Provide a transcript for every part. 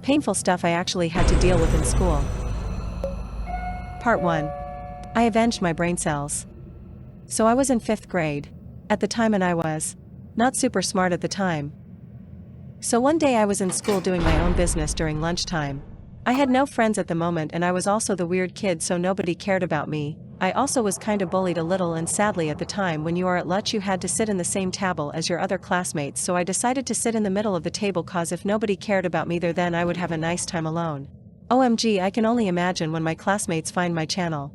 Painful stuff I actually had to deal with in school. Part 1. I avenged my brain cells. So I was in 5th grade at the time, and I was not super smart at the time. So one day I was in school doing my own business during lunchtime. I had no friends at the moment, and I was also the weird kid, so nobody cared about me. I also was kinda bullied a little, and sadly at the time when you are at lunch you had to sit in the same table as your other classmates, so I decided to sit in the middle of the table cause if nobody cared about me there, then I would have a nice time alone. OMG, I can only imagine when my classmates find my channel.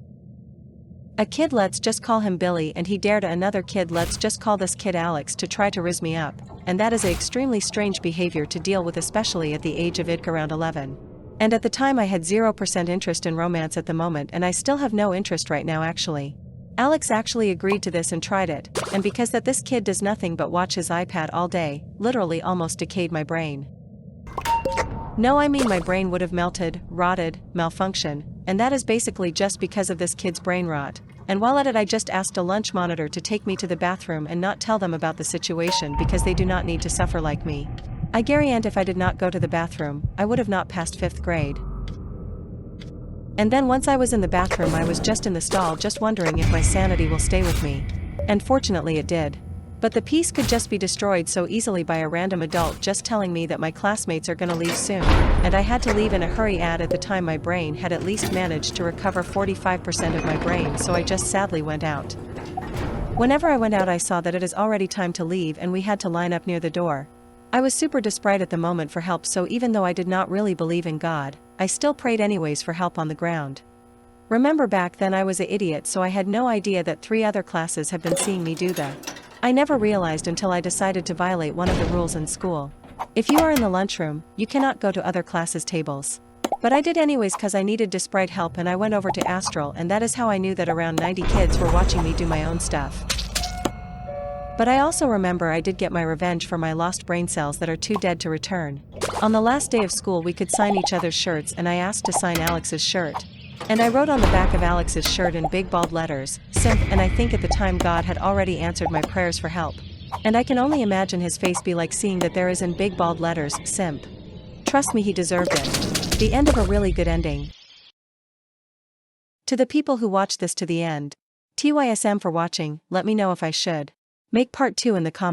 A kid, let's just call him Billy, and he dared another kid, let's just call this kid Alex, to try to rizz me up, and that is an extremely strange behavior to deal with, especially at the age of around 11. And at the time I had 0% interest in romance at the moment, and I still have no interest right now actually. Alex actually agreed to this and tried it, and because that this kid does nothing but watch his iPad all day, literally almost decayed my brain. No, I mean my brain would have melted, rotted, malfunction, and that is basically just because of this kid's brain rot. And while at it I just asked a lunch monitor to take me to the bathroom and not tell them about the situation because they do not need to suffer like me. I guarantee if I did not go to the bathroom, I would have not passed 5th grade. And then once I was in the bathroom I was just in the stall just wondering if my sanity will stay with me. And fortunately it did. But the peace could just be destroyed so easily by a random adult just telling me that my classmates are gonna leave soon, and I had to leave in a hurry. At the time my brain had at least managed to recover 45% of my brain, so I just sadly went out. Whenever I went out I saw that it is already time to leave and we had to line up near the door. I was super desperate at the moment for help, so even though I did not really believe in God, I still prayed anyways for help on the ground. Remember back then I was an idiot, so I had no idea that 3 other classes have been seeing me do that. I never realized until I decided to violate one of the rules in school. If you are in the lunchroom, you cannot go to other classes' tables. But I did anyways cause I needed desperate help, and I went over to Astral, and that is how I knew that around 90 kids were watching me do my own stuff. But I also remember I did get my revenge for my lost brain cells that are too dead to return. On the last day of school we could sign each other's shirts, and I asked to sign Alex's shirt. And I wrote on the back of Alex's shirt in big bold letters, "Simp," and I think at the time God had already answered my prayers for help. And I can only imagine his face be like seeing that there is in big bold letters, "Simp." Trust me, he deserved it. The end of a really good ending. To the people who watch this to the end, TYSM for watching. Let me know if I should make part 2 in the comments.